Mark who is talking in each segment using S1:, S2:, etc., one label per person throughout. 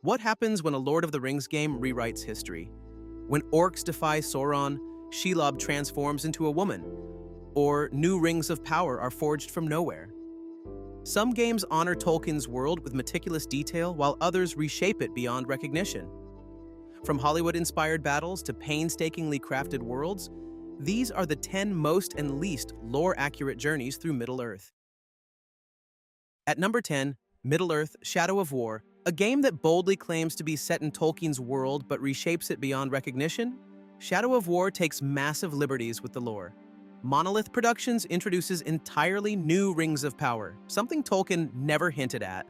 S1: What happens when a Lord of the Rings game rewrites history? When orcs defy Sauron, Shelob transforms into a woman, or new rings of power are forged from nowhere. Some games honor Tolkien's world with meticulous detail, while others reshape it beyond recognition. From Hollywood-inspired battles to painstakingly crafted worlds, these are the 10 most and least lore-accurate journeys through Middle-earth. At number 10, Middle-earth: Shadow of War, a game that boldly claims to be set in Tolkien's world but reshapes it beyond recognition. Shadow of War takes massive liberties with the lore. Monolith Productions introduces entirely new rings of power, something Tolkien never hinted at,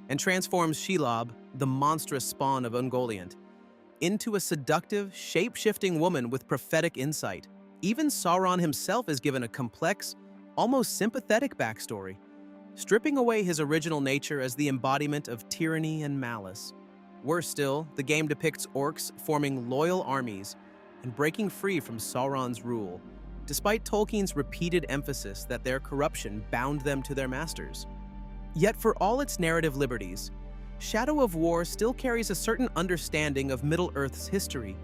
S1: and transforms Shelob, the monstrous spawn of Ungoliant, into a seductive, shape-shifting woman with prophetic insight. Even Sauron himself is given a complex, almost sympathetic backstory, stripping away his original nature as the embodiment of tyranny and malice. Worse still, the game depicts orcs forming loyal armies and breaking free from Sauron's rule, despite Tolkien's repeated emphasis that their corruption bound them to their masters. Yet for all its narrative liberties, Shadow of War still carries a certain understanding of Middle-earth's history.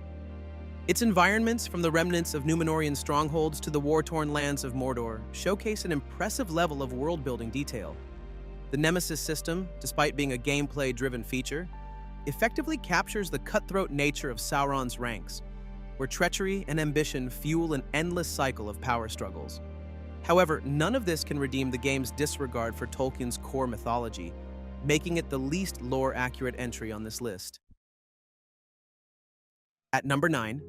S1: Its environments, from the remnants of Númenórean strongholds to the war-torn lands of Mordor, showcase an impressive level of world-building detail. The Nemesis system, despite being a gameplay-driven feature, effectively captures the cutthroat nature of Sauron's ranks, where treachery and ambition fuel an endless cycle of power struggles. However, none of this can redeem the game's disregard for Tolkien's core mythology, making it the least lore-accurate entry on this list. At number 9,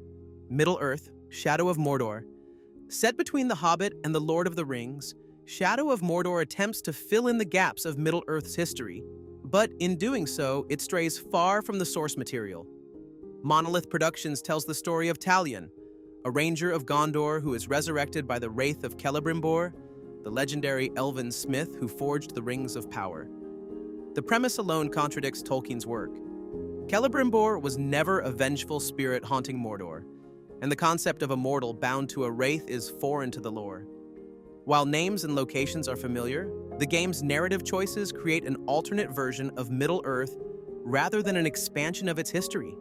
S1: Middle-earth: Shadow of Mordor. Set between The Hobbit and The Lord of the Rings, Shadow of Mordor attempts to fill in the gaps of Middle-earth's history, but in doing so, it strays far from the source material. Monolith Productions tells the story of Talion, a ranger of Gondor who is resurrected by the wraith of Celebrimbor, the legendary elven smith who forged the Rings of Power. The premise alone contradicts Tolkien's work. Celebrimbor was never a vengeful spirit haunting Mordor, and the concept of a mortal bound to a wraith is foreign to the lore. While names and locations are familiar, the game's narrative choices create an alternate version of Middle-earth rather than an expansion of its history.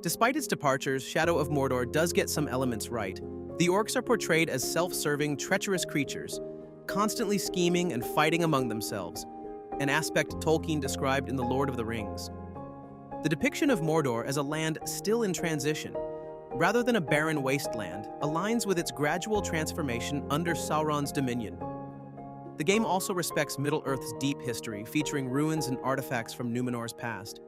S1: Despite its departures, Shadow of Mordor does get some elements right. The orcs are portrayed as self-serving, treacherous creatures, constantly scheming and fighting among themselves, an aspect Tolkien described in The Lord of the Rings. The depiction of Mordor as a land still in transition, rather than a barren wasteland, aligns with its gradual transformation under Sauron's dominion. The game also respects Middle-earth's deep history, featuring ruins and artifacts from Númenor's past.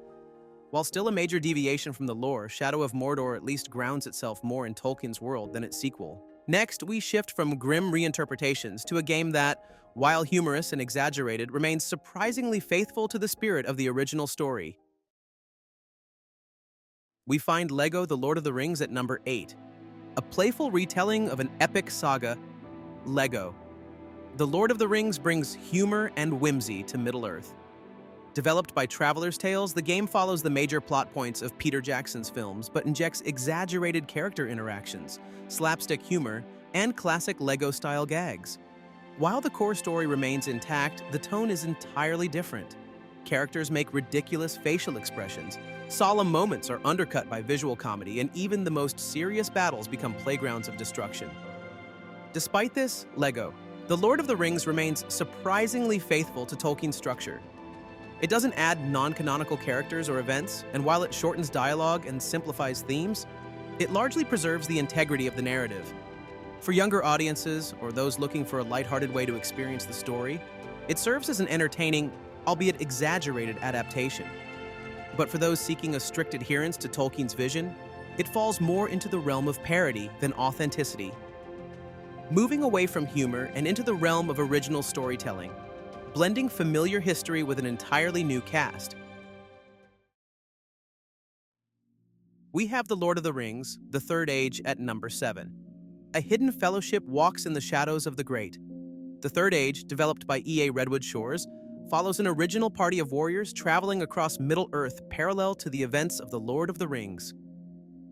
S1: While still a major deviation from the lore, Shadow of Mordor at least grounds itself more in Tolkien's world than its sequel. Next, we shift from grim reinterpretations to a game that, while humorous and exaggerated, remains surprisingly faithful to the spirit of the original story. We find LEGO The Lord of the Rings at number 8, a playful retelling of an epic saga. LEGO The Lord of the Rings brings humor and whimsy to Middle-earth. Developed by Traveler's Tales, the game follows the major plot points of Peter Jackson's films, but injects exaggerated character interactions, slapstick humor, and classic LEGO-style gags. While the core story remains intact, the tone is entirely different. Characters make ridiculous facial expressions, solemn moments are undercut by visual comedy, and even the most serious battles become playgrounds of destruction. Despite this, LEGO The Lord of the Rings remains surprisingly faithful to Tolkien's structure. It doesn't add non-canonical characters or events, and while it shortens dialogue and simplifies themes, it largely preserves the integrity of the narrative. For younger audiences, or those looking for a lighthearted way to experience the story, it serves as an entertaining, albeit exaggerated, adaptation. But for those seeking a strict adherence to Tolkien's vision, it falls more into the realm of parody than authenticity. Moving away from humor and into the realm of original storytelling, blending familiar history with an entirely new cast. We have The Lord of the Rings: The Third Age at number 7. A hidden fellowship walks in the shadows of the great. The Third Age, developed by EA Redwood Shores, follows an original party of warriors traveling across Middle-earth parallel to the events of The Lord of the Rings.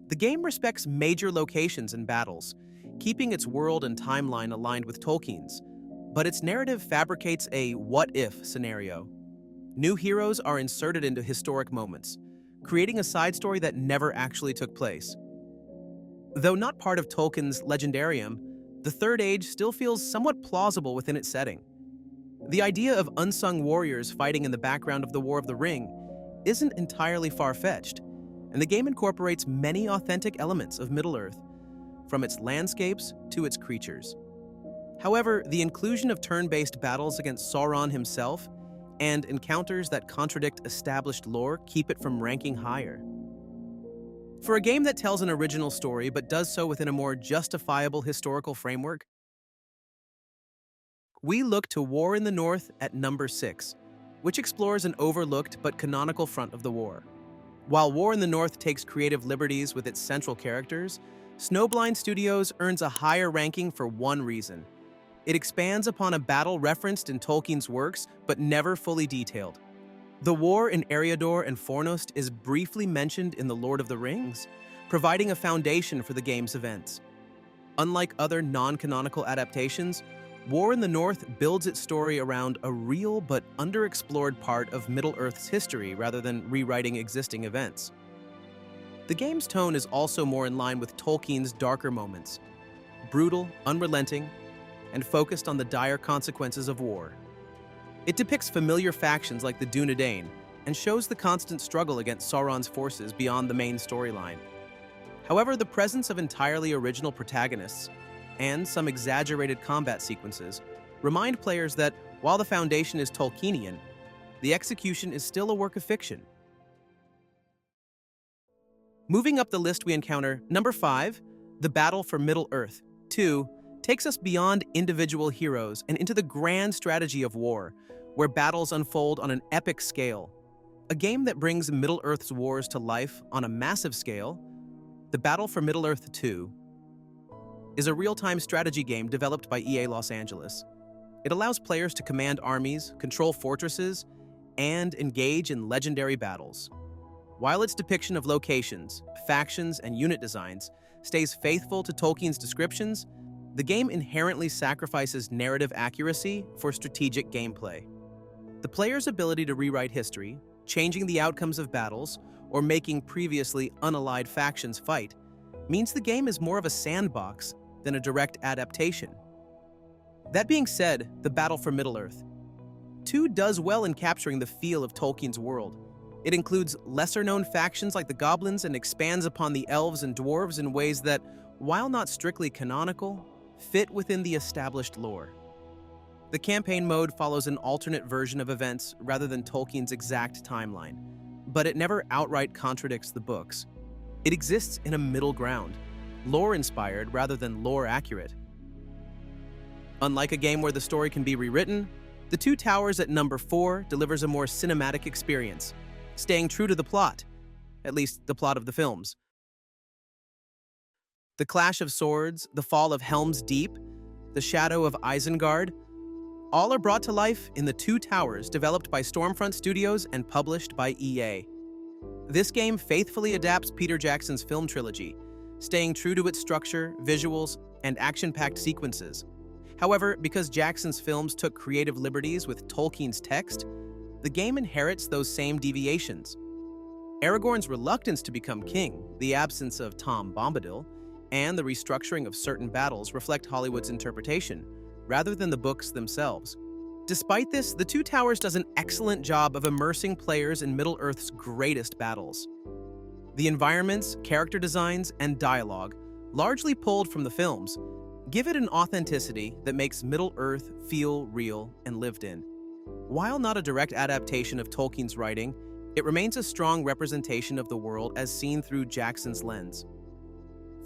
S1: The game respects major locations and battles, keeping its world and timeline aligned with Tolkien's, but its narrative fabricates a what-if scenario. New heroes are inserted into historic moments, creating a side story that never actually took place. Though not part of Tolkien's legendarium, the Third Age still feels somewhat plausible within its setting. The idea of unsung warriors fighting in the background of the War of the Ring isn't entirely far-fetched, and the game incorporates many authentic elements of Middle-earth, from its landscapes to its creatures. However, the inclusion of turn-based battles against Sauron himself and encounters that contradict established lore keep it from ranking higher. For a game that tells an original story but does so within a more justifiable historical framework, we look to War in the North at number 6, which explores an overlooked but canonical front of the war. While War in the North takes creative liberties with its central characters, Snowblind Studios earns a higher ranking for one reason. It expands upon a battle referenced in Tolkien's works but never fully detailed. The war in Eriador and Fornost is briefly mentioned in The Lord of the Rings, providing a foundation for the game's events. Unlike other non-canonical adaptations, War in the North builds its story around a real but underexplored part of Middle-earth's history rather than rewriting existing events. The game's tone is also more in line with Tolkien's darker moments, brutal, unrelenting, and focused on the dire consequences of war. It depicts familiar factions like the Dunedain and shows the constant struggle against Sauron's forces beyond the main storyline. However, the presence of entirely original protagonists and some exaggerated combat sequences remind players that, while the foundation is Tolkienian, the execution is still a work of fiction. Moving up the list, we encounter number 5, The Battle for Middle-earth. 2 takes us beyond individual heroes and into the grand strategy of war, where battles unfold on an epic scale. A game that brings Middle-earth's wars to life on a massive scale, The Battle for Middle-earth 2 is a real-time strategy game developed by EA Los Angeles. It allows players to command armies, control fortresses, and engage in legendary battles. While its depiction of locations, factions, and unit designs stays faithful to Tolkien's descriptions, the game inherently sacrifices narrative accuracy for strategic gameplay. The player's ability to rewrite history, changing the outcomes of battles, or making previously unallied factions fight, means the game is more of a sandbox than a direct adaptation. That being said, The Battle for Middle-earth 2 does well in capturing the feel of Tolkien's world. It includes lesser-known factions like the Goblins and expands upon the Elves and Dwarves in ways that, while not strictly canonical, fit within the established lore. The campaign mode follows an alternate version of events rather than Tolkien's exact timeline, but it never outright contradicts the books. It exists in a middle ground, lore-inspired rather than lore-accurate. Unlike a game where the story can be rewritten, The Two Towers at number 4 delivers a more cinematic experience, staying true to the plot, at least the plot of the films. The clash of swords, the fall of Helm's Deep, the shadow of Isengard, all are brought to life in The Two Towers, developed by Stormfront Studios and published by EA. This game faithfully adapts Peter Jackson's film trilogy, staying true to its structure, visuals, and action-packed sequences. However, because Jackson's films took creative liberties with Tolkien's text, the game inherits those same deviations. Aragorn's reluctance to become king, the absence of Tom Bombadil, and the restructuring of certain battles reflect Hollywood's interpretation, rather than the books themselves. Despite this, The Two Towers does an excellent job of immersing players in Middle-earth's greatest battles. The environments, character designs, and dialogue, largely pulled from the films, give it an authenticity that makes Middle-earth feel real and lived in. While not a direct adaptation of Tolkien's writing, it remains a strong representation of the world as seen through Jackson's lens.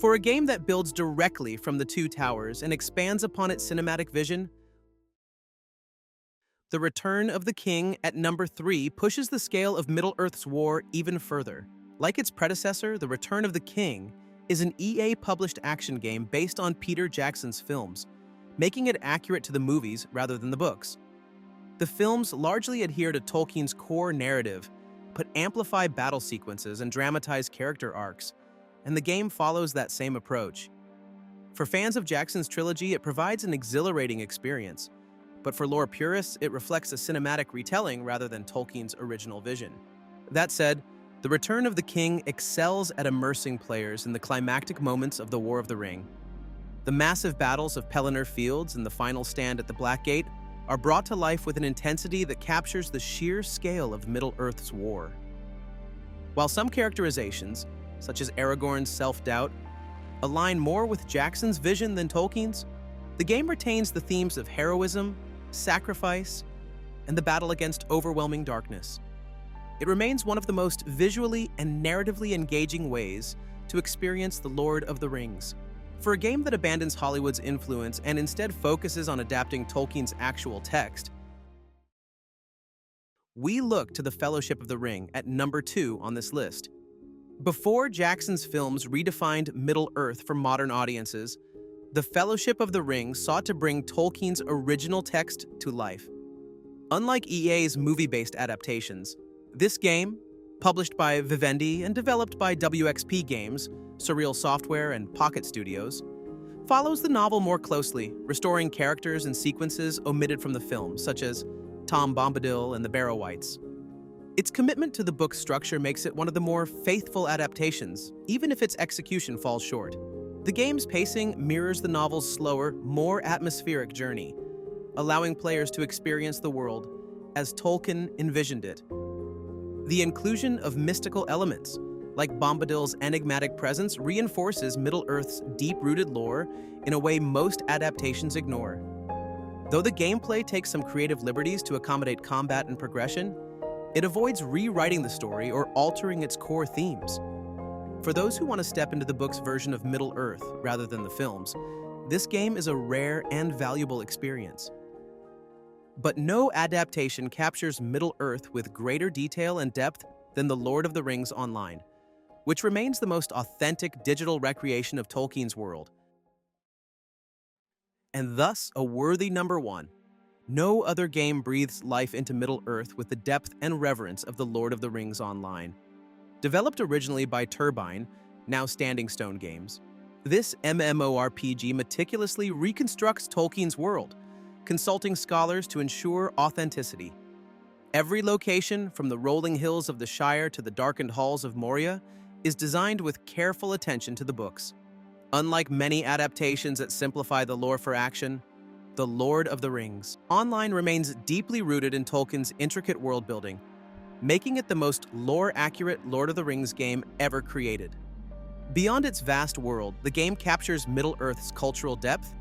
S1: For a game that builds directly from The Two Towers and expands upon its cinematic vision, The Return of the King at number 3 pushes the scale of Middle-earth's war even further. Like its predecessor, The Return of the King is an EA-published action game based on Peter Jackson's films, making it accurate to the movies rather than the books. The films largely adhere to Tolkien's core narrative, but amplify battle sequences and dramatize character arcs, and the game follows that same approach. For fans of Jackson's trilogy, it provides an exhilarating experience, but for lore purists, it reflects a cinematic retelling rather than Tolkien's original vision. That said, The Return of the King excels at immersing players in the climactic moments of the War of the Ring. The massive battles of Pelennor Fields and the final stand at the Blackgate are brought to life with an intensity that captures the sheer scale of Middle-earth's war. While some characterizations, such as Aragorn's self-doubt, align more with Jackson's vision than Tolkien's, the game retains the themes of heroism, sacrifice, and the battle against overwhelming darkness. It remains one of the most visually and narratively engaging ways to experience The Lord of the Rings. For a game that abandons Hollywood's influence and instead focuses on adapting Tolkien's actual text, we look to The Fellowship of the Ring at number 2 on this list. Before Jackson's films redefined Middle-earth for modern audiences, The Fellowship of the Ring sought to bring Tolkien's original text to life. Unlike EA's movie-based adaptations, this game, published by Vivendi and developed by WXP Games, Surreal Software, and Pocket Studios, follows the novel more closely, restoring characters and sequences omitted from the film, such as Tom Bombadil and the Barrow-wights. Its commitment to the book's structure makes it one of the more faithful adaptations, even if its execution falls short. The game's pacing mirrors the novel's slower, more atmospheric journey, allowing players to experience the world as Tolkien envisioned it. The inclusion of mystical elements, like Bombadil's enigmatic presence, reinforces Middle-earth's deep-rooted lore in a way most adaptations ignore. Though the gameplay takes some creative liberties to accommodate combat and progression, it avoids rewriting the story or altering its core themes. For those who want to step into the book's version of Middle-earth rather than the films, this game is a rare and valuable experience. But no adaptation captures Middle-earth with greater detail and depth than The Lord of the Rings Online, which remains the most authentic digital recreation of Tolkien's world. And thus, a worthy number 1. No other game breathes life into Middle-earth with the depth and reverence of The Lord of the Rings Online. Developed originally by Turbine, now Standing Stone Games, this MMORPG meticulously reconstructs Tolkien's world, consulting scholars to ensure authenticity. Every location, from the rolling hills of the Shire to the darkened halls of Moria, is designed with careful attention to the books. Unlike many adaptations that simplify the lore for action, The Lord of the Rings Online remains deeply rooted in Tolkien's intricate world-building, making it the most lore-accurate Lord of the Rings game ever created. Beyond its vast world, the game captures Middle-earth's cultural depth,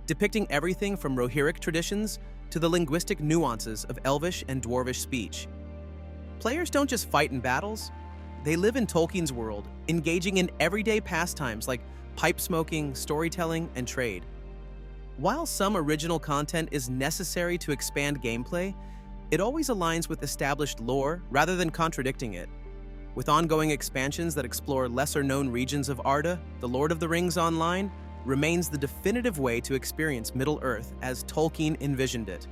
S1: depicting everything from Rohirric traditions to the linguistic nuances of Elvish and Dwarvish speech. Players don't just fight in battles, they live in Tolkien's world, engaging in everyday pastimes like pipe smoking, storytelling, and trade. While some original content is necessary to expand gameplay, it always aligns with established lore rather than contradicting it. With ongoing expansions that explore lesser-known regions of Arda, The Lord of the Rings Online remains the definitive way to experience Middle-earth as Tolkien envisioned it.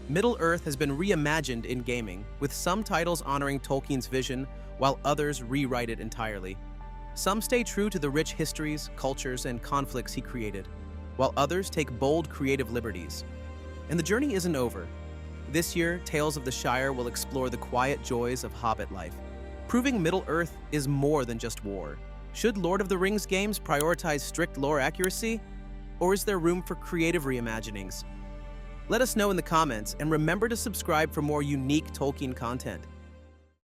S1: Middle-earth has been reimagined in gaming, with some titles honoring Tolkien's vision while others rewrite it entirely. Some stay true to the rich histories, cultures, and conflicts he created, while others take bold creative liberties. And the journey isn't over. This year, Tales of the Shire will explore the quiet joys of Hobbit life, proving Middle-earth is more than just war. Should Lord of the Rings games prioritize strict lore accuracy, or is there room for creative reimaginings? Let us know in the comments, and remember to subscribe for more unique Tolkien content.